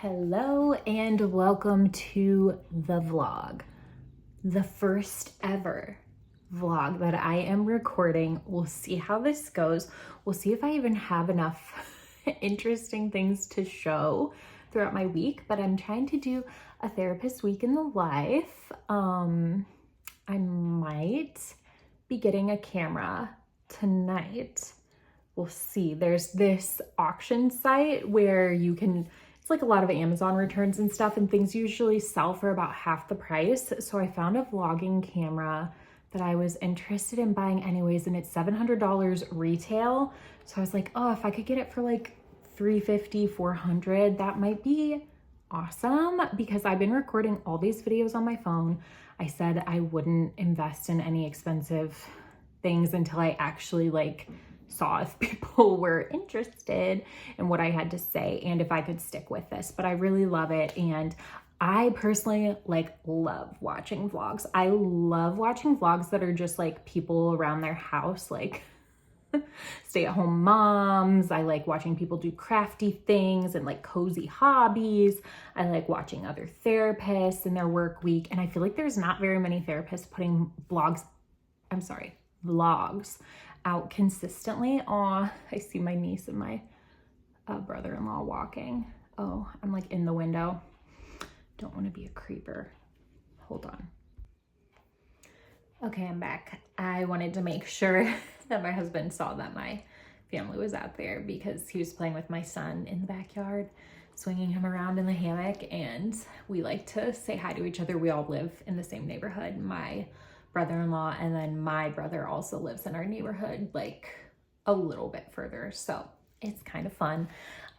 Hello and welcome to the vlog. The first ever vlog that I am recording. We'll see how this goes. We'll see if I even have enough interesting things to show throughout my week, but I'm trying to do a therapist week in the life. I might be getting a camera tonight. We'll see. There's this auction site where you can, it's like a lot of Amazon returns and stuff, and things usually sell for about half the price. So I found a vlogging camera that I was interested in buying anyways, and it's $700 retail. So I was like, oh, if I could get it for like $350, $400, that might be awesome, because I've been recording all these videos on my phone. I said I wouldn't invest in any expensive things until I actually saw if people were interested in what I had to say and if I could stick with this. But I really love it, and I personally love watching vlogs. I love watching vlogs that are just people around their house, stay-at-home moms. I like watching people do crafty things and cozy hobbies. I like watching other therapists in their work week, and I feel like there's not very many therapists putting vlogs out consistently. Aw, I see my niece and my brother-in-law walking. Oh, I'm in the window. Don't want to be a creeper. Hold on. Okay, I'm back. I wanted to make sure that my husband saw that my family was out there, because he was playing with my son in the backyard, swinging him around in the hammock, and we like to say hi to each other. We all live in the same neighborhood. My brother-in-law and then my brother also lives in our neighborhood, a little bit further. So it's kind of fun.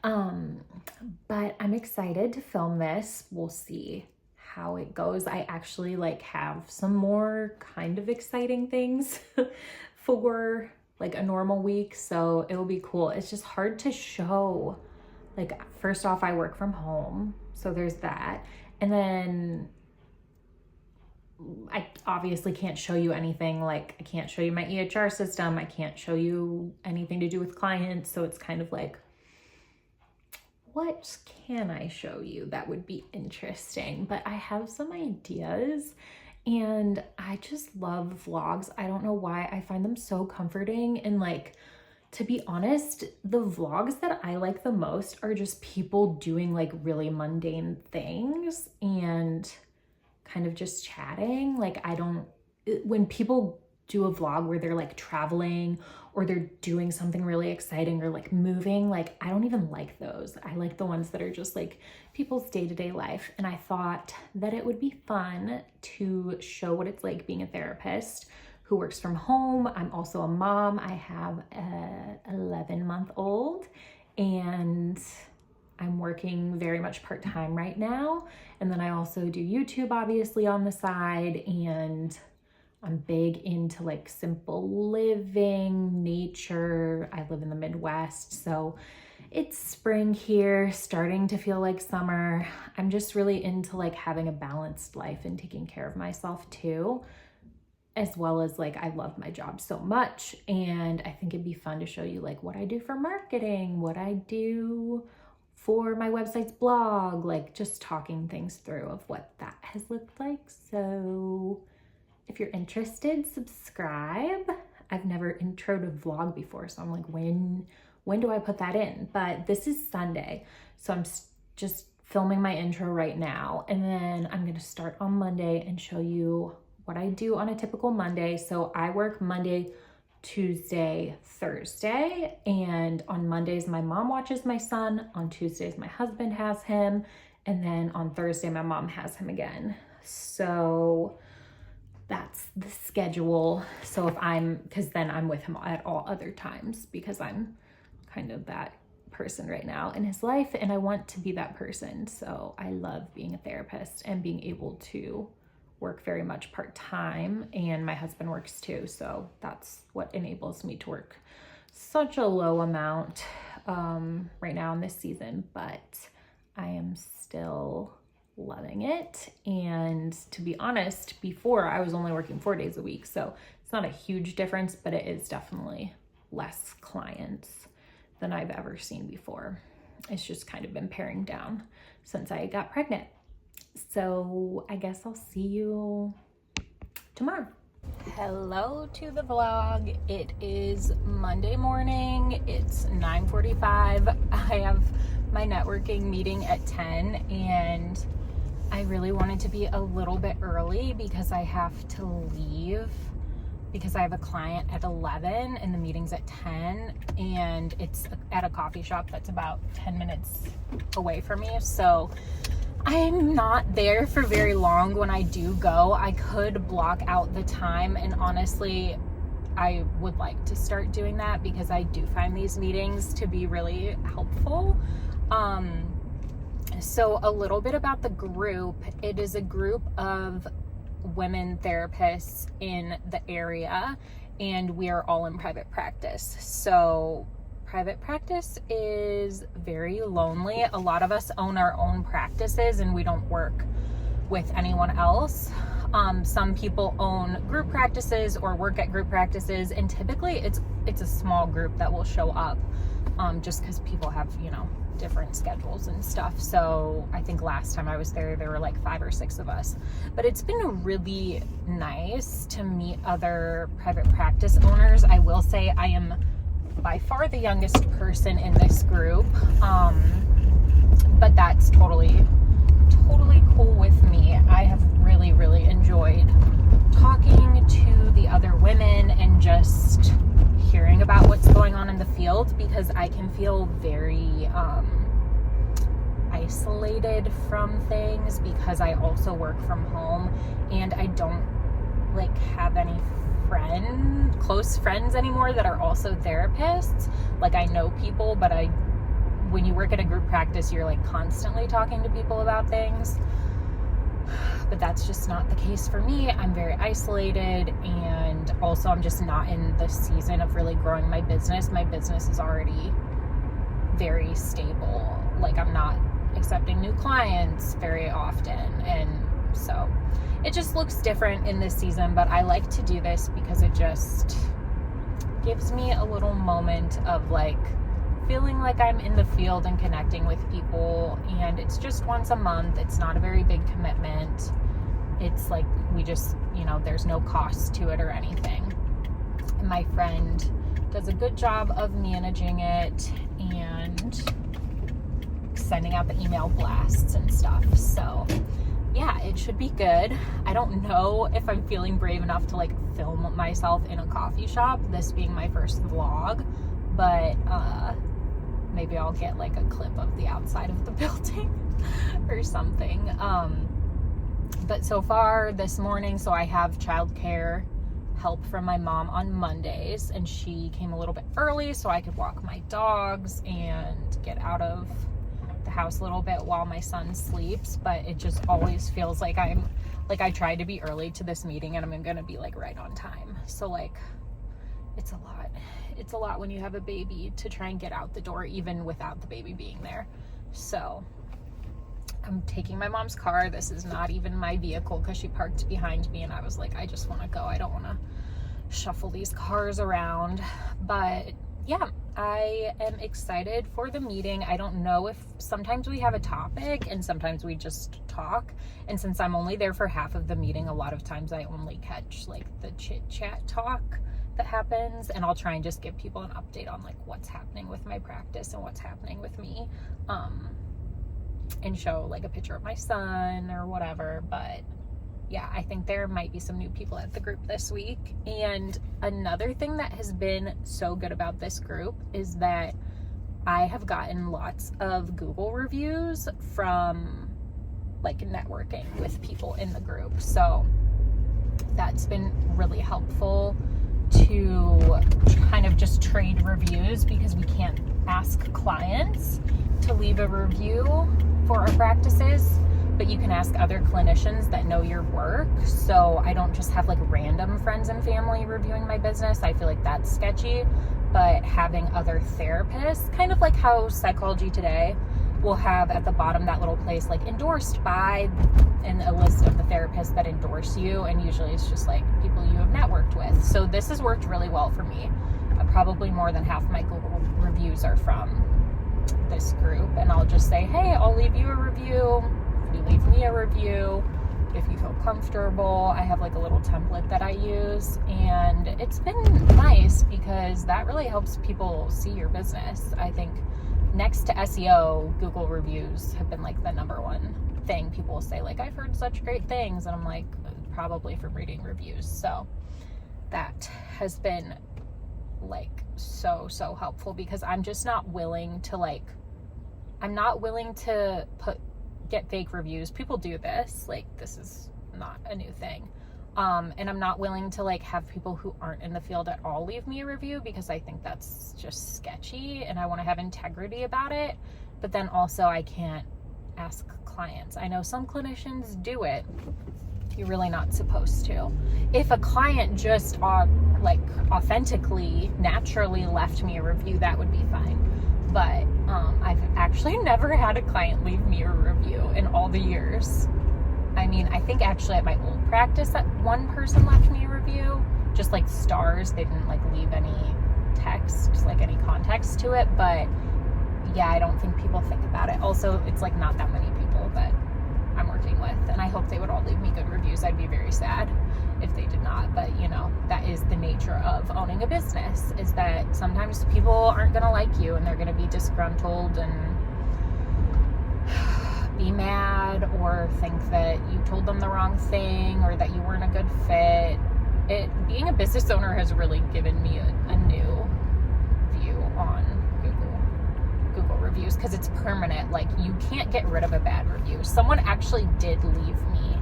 But I'm excited to film this. We'll see how it goes. I actually have some more kind of exciting things for a normal week. So it'll be cool. It's just hard to show. First off, I work from home, so there's that. And then I obviously can't show you anything. I can't show you my EHR system. I can't show you anything to do with clients. So it's kind of what can I show you that would be interesting? But I have some ideas, and I just love vlogs. I don't know why. I find them so comforting, and to be honest, the vlogs that I like the most are just people doing really mundane things and kind of just chatting. When people do a vlog where they're traveling or they're doing something really exciting or moving, I don't even like those. I like the ones that are just people's day-to-day life. And I thought that it would be fun to show what it's like being a therapist who works from home. I'm also a mom. I have a 11-month-old, and I'm working very much part-time right now. And then I also do YouTube obviously on the side, and I'm big into simple living, nature. I live in the Midwest, so it's spring here, starting to feel like summer. I'm just really into having a balanced life and taking care of myself too, as well as I love my job so much. And I think it'd be fun to show you what I do for marketing, what I do for my website's blog, just talking things through of what that has looked like. So if you're interested, subscribe. I've never introed a vlog before, so I'm when do I put that in? But this is Sunday, so I'm just filming my intro right now, and then I'm gonna start on Monday and show you what I do on a typical Monday. So I work Monday, Tuesday, Thursday, and on Mondays my mom watches my son, on Tuesdays my husband has him, and then on Thursday my mom has him again. So that's the schedule. So because then I'm with him at all other times, because I'm kind of that person right now in his life, and I want to be that person. So I love being a therapist and being able to work very much part-time, and my husband works too, so that's what enables me to work such a low amount right now in this season, but I am still loving it. And to be honest, before I was only working 4 days a week, so it's not a huge difference, but it is definitely less clients than I've ever seen before. It's just kind of been paring down since I got pregnant. So I guess I'll see you tomorrow. Hello to the vlog. It is Monday morning. It's 9:45. I have my networking meeting at 10 and I really wanted to be a little bit early because I have to leave because I have a client at 11 and the meeting's at 10 and it's at a coffee shop that's about 10 minutes away from me. So I'm not there for very long when I do go. I could block out the time, and honestly, I would like to start doing that because I do find these meetings to be really helpful. So a little bit about the group. It is a group of women therapists in the area, and we are all in private practice. So private practice is very lonely. A lot of us own our own practices and we don't work with anyone else. Some people own group practices or work at group practices, and typically it's a small group that will show up just because people have, different schedules and stuff. So I think last time I was there were like 5 or 6 of us. But it's been really nice to meet other private practice owners. I will say I am by far the youngest person in this group, but that's totally cool with me. I have really enjoyed talking to the other women and just hearing about what's going on in the field, because I can feel very isolated from things because I also work from home and I don't have any close friends anymore that are also therapists. I know people, but when you work at a group practice, you're constantly talking to people about things. But that's just not the case for me. I'm very isolated, and also I'm just not in the season of really growing my business. My business is already very stable. I'm not accepting new clients very often, and so it just looks different in this season. But I like to do this because it just gives me a little moment of feeling like I'm in the field and connecting with people, and it's just once a month. It's not a very big commitment. It's we just, there's no cost to it or anything. And my friend does a good job of managing it and sending out the email blasts and stuff. So yeah, it should be good. I don't know if I'm feeling brave enough to film myself in a coffee shop, this being my first vlog, but maybe I'll get a clip of the outside of the building or something. But so far this morning, so I have childcare help from my mom on Mondays, and she came a little bit early so I could walk my dogs and get out of the house a little bit while my son sleeps. But it just always feels like I tried to be early to this meeting and I'm gonna be right on time. So it's a lot when you have a baby to try and get out the door even without the baby being there. So I'm taking my mom's car. This is not even my vehicle because she parked behind me, and I was I just want to go. I don't want to shuffle these cars around. But yeah, I am excited for the meeting. I don't know if sometimes we have a topic and sometimes we just talk. And since I'm only there for half of the meeting, a lot of times I only catch the chit chat talk that happens, and I'll try and just give people an update on what's happening with my practice and what's happening with me, and show a picture of my son or whatever. But yeah, I think there might be some new people at the group this week. And another thing that has been so good about this group is that I have gotten lots of Google reviews from networking with people in the group. So that's been really helpful to kind of just trade reviews, because we can't ask clients to leave a review for our practices, but you can ask other clinicians that know your work. So I don't just have random friends and family reviewing my business. I feel that's sketchy. But having other therapists, kind of how Psychology Today will have at the bottom that little place endorsed by, and a list of the therapists that endorse you, and usually it's just people you have networked with. So this has worked really well for me. Probably more than half my Google reviews are from this group, and I'll just say, hey, I'll leave you a review. You leave me a review if you feel comfortable. I have like a little template that I use, and it's been nice because that really helps people see your business. I think next to SEO, Google reviews have been like the number one thing people say, like, I've heard such great things, and I'm like, probably from reading reviews. So that has been like so helpful, because I'm just not willing to get fake reviews. People do this, like, this is not a new thing. And I'm not willing to like have people who aren't in the field at all leave me a review, because I think that's just sketchy, and I want to have integrity about it. But then also I can't ask clients. I know some clinicians do it. You're really not supposed to. If a client just like authentically, naturally left me a review, that would be fine. But I've actually never had a client leave me a review in all the years. I mean, I think actually at my old practice that one person left me a review, just like stars. They didn't like leave any text, like any context to it. But yeah, I don't think people think about it. Also, it's like not that many people that I'm working with, and I hope they would all leave me good reviews. I'd be very sad if they did not. But you know, that is the nature of owning a business, is that sometimes people aren't going to like you, and they're going to be disgruntled and be mad, or think that you told them the wrong thing, or that you weren't a good fit. Being a business owner has really given me a new view on Google reviews, because it's permanent. Like, you can't get rid of a bad review. Someone actually did leave me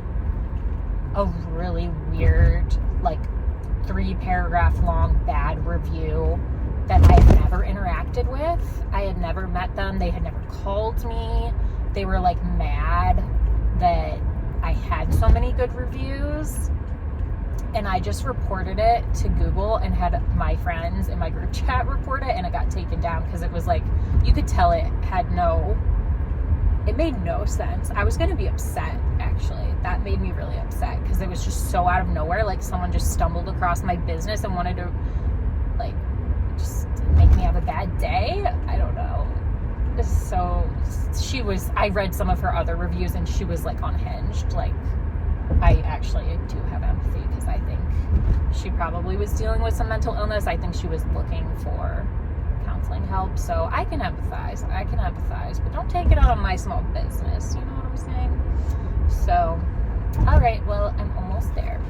a really weird, like 3-paragraph long bad review that I had never interacted with. I had never met them. They had never called me. They were like mad that I had so many good reviews, and I just reported it to Google and had my friends in my group chat report it, and it got taken down because it was like, you could tell it made no sense. I was going to be upset, actually. That made me really upset, because it was just so out of nowhere. Like, someone just stumbled across my business and wanted to like just make me have a bad day. I don't know. So I read some of her other reviews, and she was like unhinged. Like, I actually do have empathy, because I think she probably was dealing with some mental illness. I think she was looking for counseling help. So I can empathize, but don't take it out on my small business. You know what I'm saying? So, all right, well, I'm almost there.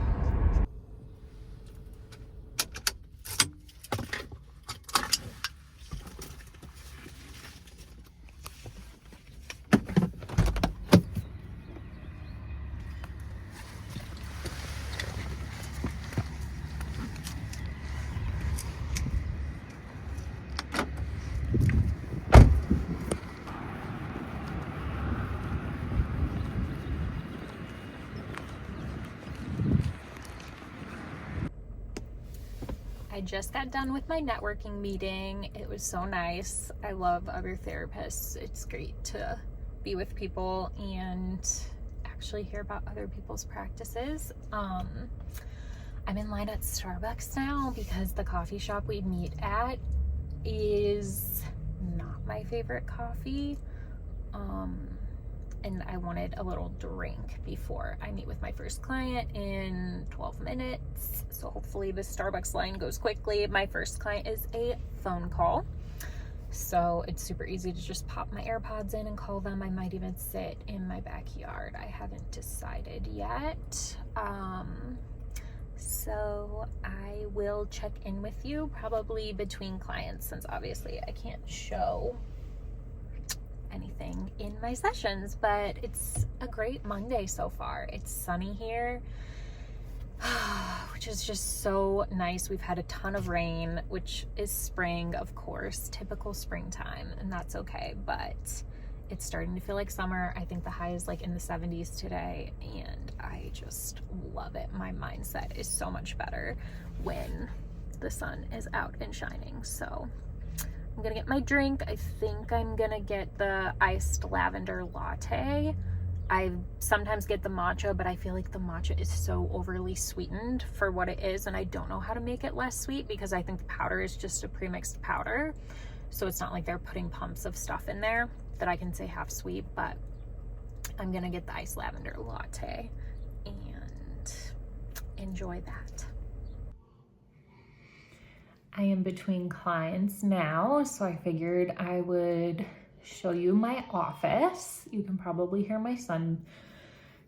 I just got done with my networking meeting. It was so nice. I love other therapists. It's great to be with people and actually hear about other people's practices. I'm in line at Starbucks now because the coffee shop we meet at is not my favorite coffee. And I wanted a little drink before I meet with my first client in 12 minutes. So hopefully the Starbucks line goes quickly. My first client is a phone call, so it's super easy to just pop my AirPods in and call them. I might even sit in my backyard. I haven't decided yet. So I will check in with you probably between clients, since obviously I can't show anything in my sessions. But it's a great Monday so far. It's sunny here, which is just so nice. We've had a ton of rain, which is spring, of course, typical springtime, and that's okay, but it's starting to feel like summer. I think the high is like in the 70s today, and I just love it. My mindset is so much better when the sun is out and shining. So I'm gonna get my drink. I think I'm gonna get the iced lavender latte. I sometimes get the matcha, but I feel like the matcha is so overly sweetened for what it is, and I don't know how to make it less sweet because I think the powder is just a pre-mixed powder. So it's not like they're putting pumps of stuff in there that I can say half sweet, but I'm gonna get the iced lavender latte and enjoy that. I am between clients now, so I figured I would show you my office. You can probably hear my son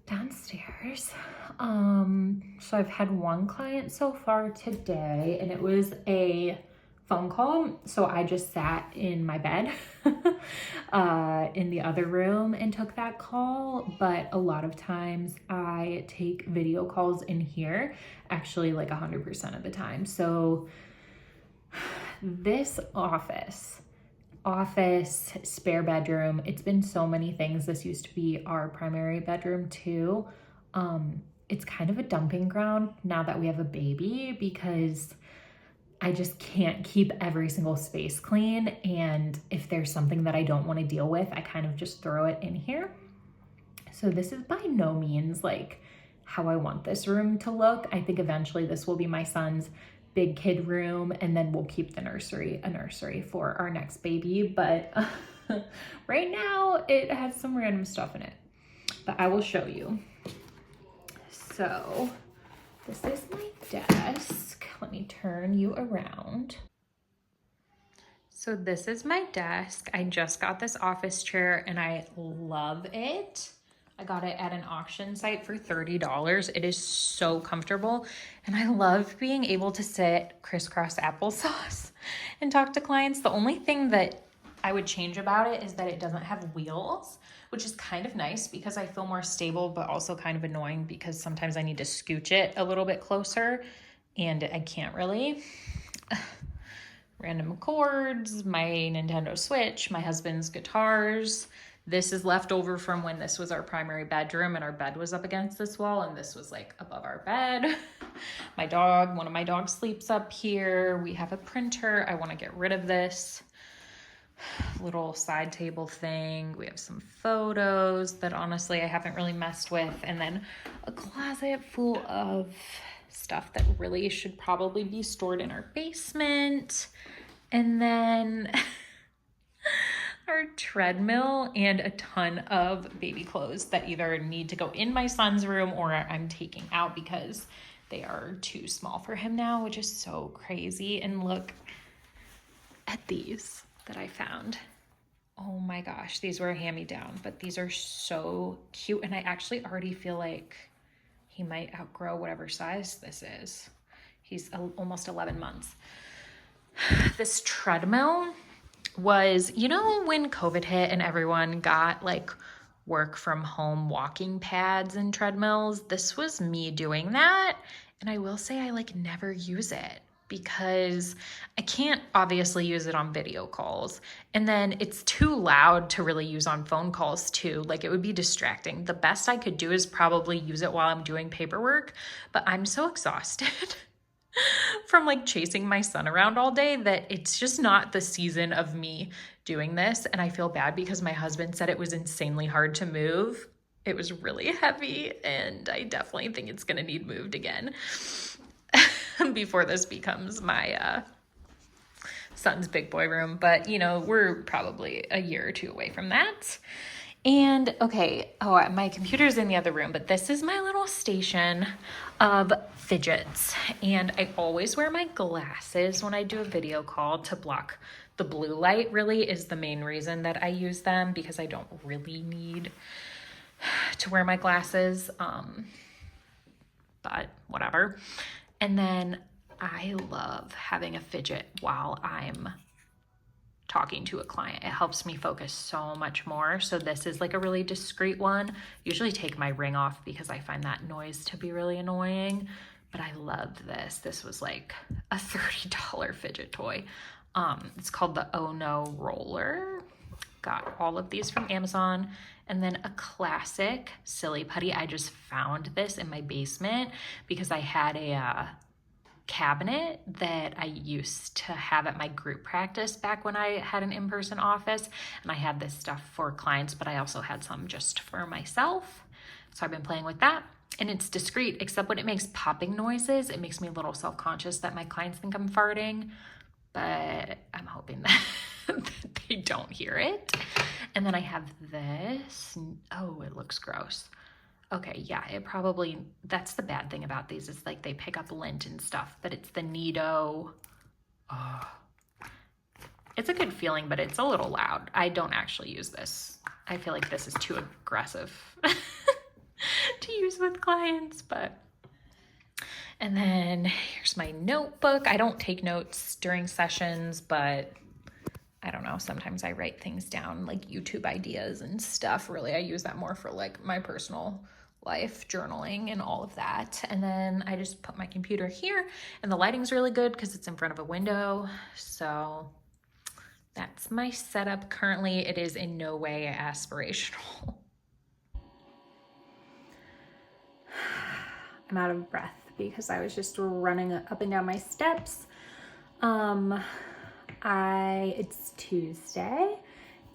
downstairs. So I've had one client so far today, and it was a phone call. So I just sat in my bed in the other room and took that call. But a lot of times I take video calls in here, actually like 100% of the time. So this office, spare bedroom, it's been so many things. This used to be our primary bedroom too. It's kind of a dumping ground now that we have a baby, because I just can't keep every single space clean. And if there's something that I don't want to deal with, I kind of just throw it in here. So this is by no means like how I want this room to look. I think eventually this will be my son's big kid room, and then we'll keep the nursery a nursery for our next baby. But right now it has some random stuff in it, but I will show you. So this is my desk. Let me turn you around. So this is my desk. I just got this office chair and I love it. I got it at an auction site for $30. It is so comfortable. And I love being able to sit crisscross applesauce and talk to clients. The only thing that I would change about it is that it doesn't have wheels, which is kind of nice because I feel more stable, but also kind of annoying because sometimes I need to scooch it a little bit closer and I can't really. Random chords, my Nintendo Switch, my husband's guitars. This is left over from when this was our primary bedroom and our bed was up against this wall and this was like above our bed. My dog, one of my dogs sleeps up here. We have a printer. I want to get rid of this little side table thing. We have some photos that honestly I haven't really messed with. And then a closet full of stuff that really should probably be stored in our basement. And then our treadmill and a ton of baby clothes that either need to go in my son's room or I'm taking out because they are too small for him now, which is so crazy. And look at these that I found. Oh my gosh, these were a hand-me-down, but these are so cute. And I actually already feel like he might outgrow whatever size this is. He's almost 11 months. This treadmill was, you know, when COVID hit and everyone got like work from home walking pads and treadmills, this was me doing that. And I will say I like never use it because I can't obviously use it on video calls. And then it's too loud to really use on phone calls too. Like it would be distracting. The best I could do is probably use it while I'm doing paperwork, but I'm so exhausted from like chasing my son around all day that it's just not the season of me doing this. And I feel bad because my husband said it was insanely hard to move. It was really heavy and I definitely think it's going to need moved again before this becomes my son's big boy room. But you know, we're probably a year or two away from that. And okay, my computer's in the other room, but this is my little station of fidgets. And I always wear my glasses when I do a video call to block the blue light. Really is the main reason that I use them, because I don't really need to wear my glasses, but whatever. And then I love having a fidget while I'm talking to a client. It helps me focus so much more. So this is like a really discreet one. Usually take my ring off because I find that noise to be really annoying, but I love this. This was like a $30 fidget toy. It's called the Oh No Roller. Got all of these from Amazon. And then a classic Silly Putty. I just found this in my basement because I had a cabinet that I used to have at my group practice back when I had an in-person office, and I had this stuff for clients, but I also had some just for myself. So I've been playing with that, and it's discreet, except when it makes popping noises, it makes me a little self-conscious that my clients think I'm farting. but I'm hoping that, that they don't hear it. And then I have this. Oh, it looks gross. Okay, yeah, it probably, that's the bad thing about these is like they pick up lint and stuff, but it's the Nido. Oh, it's a good feeling, but it's a little loud. I don't actually use this. I feel like this is too aggressive to use with clients, but. And then here's my notebook. I don't take notes during sessions, but I don't know. Sometimes I write things down, like YouTube ideas and stuff. Really, I use that more for like my personal life, journaling and all of that. And then I just put my computer here, and the lighting's really good because it's in front of a window. So that's my setup currently. It is in no way aspirational. I'm out of breath because I was just running up and down my steps. It's Tuesday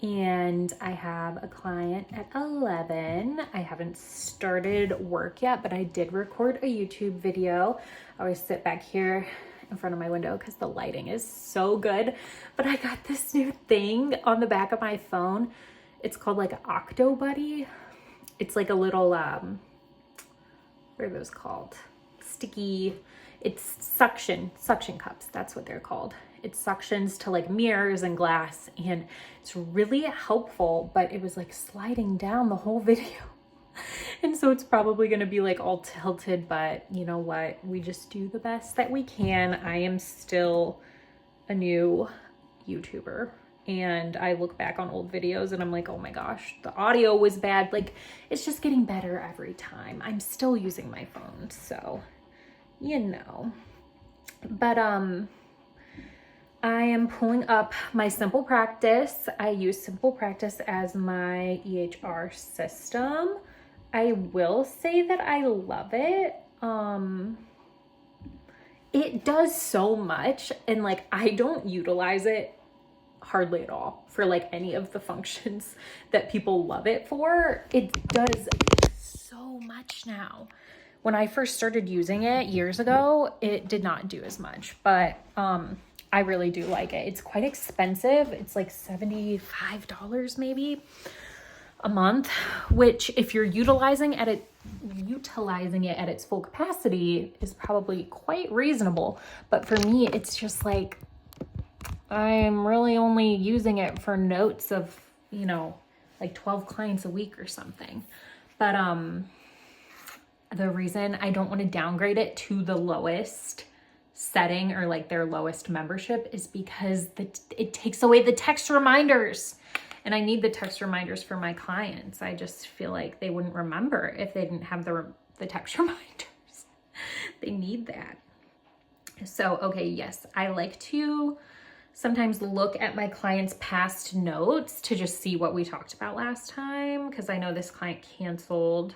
and I have a client at 11. I haven't started work yet, but I did record a YouTube video. I always sit back here in front of my window because the lighting is so good. But I got this new thing on the back of my phone. It's called like Octobuddy. It's like a little, what are those called? Sticky, it's suction cups. That's what they're called. It suctions to like mirrors and glass, and it's really helpful, but it was like sliding down the whole video. And so it's probably going to be like all tilted, but you know what? We just do the best that we can. I am still a new YouTuber, and I look back on old videos and I'm like, oh my gosh, the audio was bad. Like, it's just getting better every time. I'm still using my phone, so you know. But I am pulling up my Simple Practice. I use Simple Practice as my EHR system. I will say that I love it. It does so much, and like I don't utilize it hardly at all for like any of the functions that people love it for. It does so much now. When I first started using it years ago, it did not do as much, but I really do like it. It's quite expensive. It's like $75 maybe a month, which if you're utilizing it at its full capacity is probably quite reasonable. But for me, it's just like, I'm really only using it for notes of, you know, like 12 clients a week or something. But the reason I don't want to downgrade it to the lowest setting or like their lowest membership is because it takes away the text reminders. And I need the text reminders for my clients. I just feel like they wouldn't remember if they didn't have the text reminders. They need that. So, okay, yes, I like to sometimes look at my clients' past notes to just see what we talked about last time, because I know this client canceled.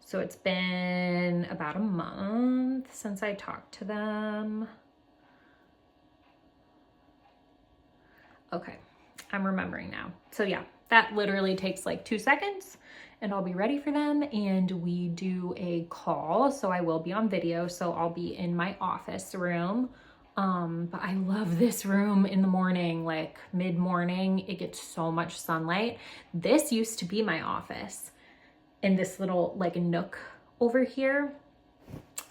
So it's been about a month since I talked to them. Okay, I'm remembering now. So yeah, that literally takes like 2 seconds and I'll be ready for them. And we do a call. So I will be on video. So I'll be in my office room. But I love this room in the morning, like mid-morning. It gets so much sunlight. This used to be my office. And this little like nook over here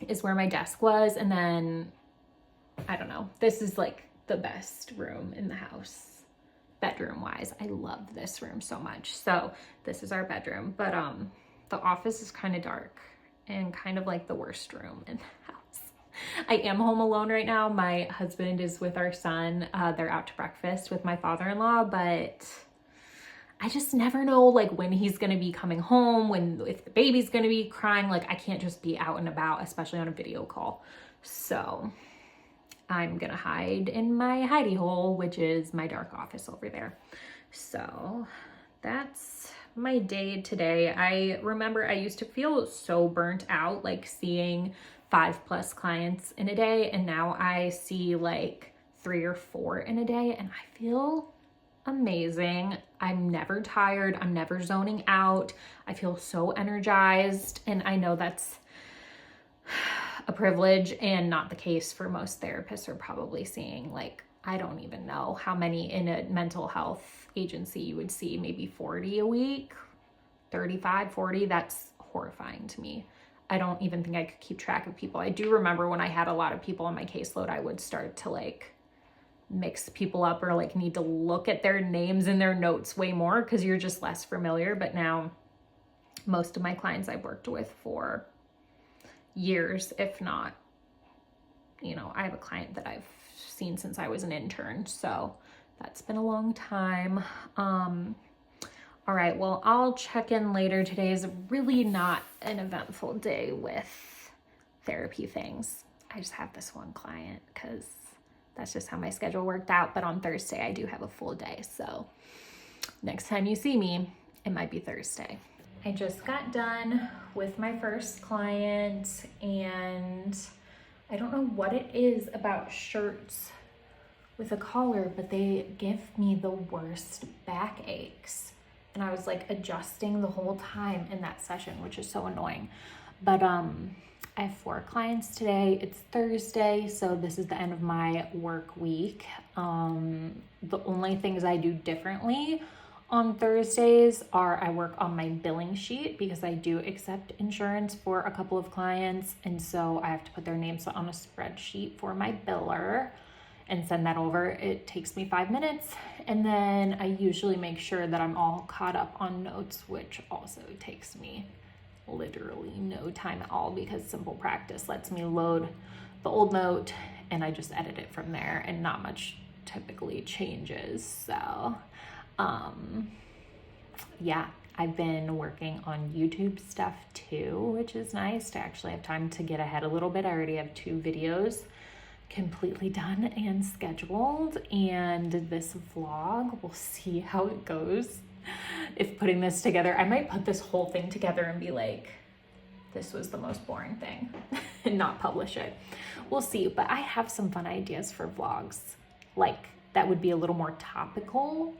is where my desk was. And then, I don't know, this is like the best room in the house, bedroom wise. I love this room so much. So this is our bedroom, but the office is kind of dark and kind of like the worst room in the house. I am home alone right now. My husband is with our son. They're out to breakfast with my father-in-law, but I just never know like when he's going to be coming home, if the baby's going to be crying. Like I can't just be out and about, especially on a video call. So I'm going to hide in my hidey hole, which is my dark office over there. So that's my day today. I remember I used to feel so burnt out, like seeing 5+ clients in a day. And now I see like 3 or 4 in a day and I feel amazing. I'm never tired. I'm never zoning out. I feel so energized. And I know that's a privilege and not the case for most therapists are probably seeing like I don't even know how many in a mental health agency you would see, maybe 40 a week, 35, 40. That's horrifying to me. I don't even think I could keep track of people. I do remember when I had a lot of people on my caseload, I would start to like mix people up or like need to look at their names and their notes way more because you're just less familiar. But now most of my clients I've worked with for years, if not, you know, I have a client that I've seen since I was an intern. So that's been a long time. All right, well, I'll check in later. Today is really not an eventful day with therapy things. I just have this one client because that's just how my schedule worked out. But on Thursday, I do have a full day. So next time you see me, it might be Thursday. I just got done with my first client, and I don't know what it is about shirts with a collar, but they give me the worst back aches. And I was like adjusting the whole time in that session, which is so annoying. But I have 4 clients today. It's Thursday, so this is the end of my work week. The only things I do differently on Thursdays are I work on my billing sheet because I do accept insurance for a couple of clients. And so I have to put their names on a spreadsheet for my biller and send that over. It takes me 5 minutes. And then I usually make sure that I'm all caught up on notes, which also takes me literally no time at all because Simple Practice lets me load the old note and I just edit it from there and not much typically changes. So yeah, I've been working on YouTube stuff too, which is nice to actually have time to get ahead a little bit. I already have 2 videos completely done and scheduled, and this vlog, we'll see how it goes. If putting this together, I might put this whole thing together and be like, this was the most boring thing and not publish it. We'll see, but I have some fun ideas for vlogs, like that would be a little more topical,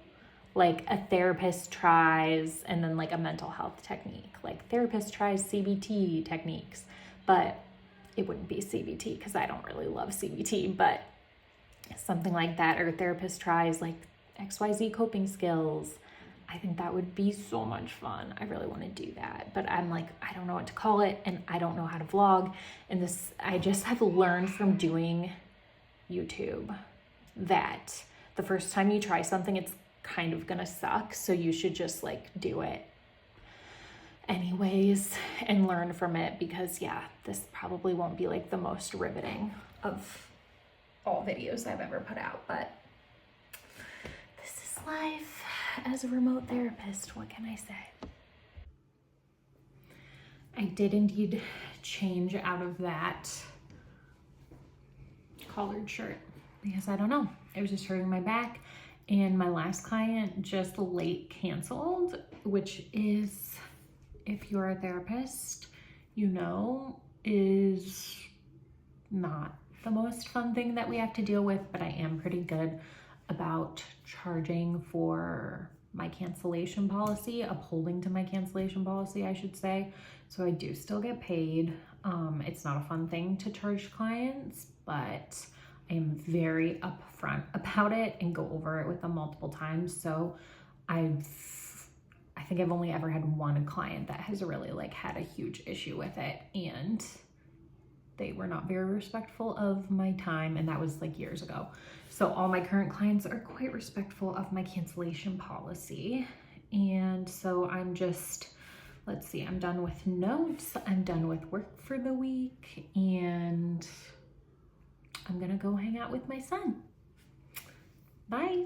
like a therapist tries, and then like a mental health technique, like therapist tries CBT techniques, but it wouldn't be CBT because I don't really love CBT, but something like that, or a therapist tries like XYZ coping skills. I think that would be so much fun. I really want to do that, but I'm like, I don't know what to call it, and I don't know how to vlog. And this, I just have learned from doing YouTube that the first time you try something, it's kind of gonna suck. So you should just like do it anyways and learn from it, because yeah, this probably won't be like the most riveting of all videos I've ever put out, but this is life as a remote therapist. What can I say? I did indeed change out of that collared shirt because I don't know, it was just hurting my back, and my last client just late canceled, which is, if you're a therapist, you know, is not the most fun thing that we have to deal with, but I am pretty good about charging for my cancellation policy, upholding to my cancellation policy, I should say. So I do still get paid. It's not a fun thing to charge clients, but I am very upfront about it and go over it with them multiple times. So I think I've only ever had one client that has really like had a huge issue with it, and they were not very respectful of my time, and that was like years ago. So all my current clients are quite respectful of my cancellation policy. And so I'm just, let's see, I'm done with notes, I'm done with work for the week, and I'm gonna go hang out with my son. Bye.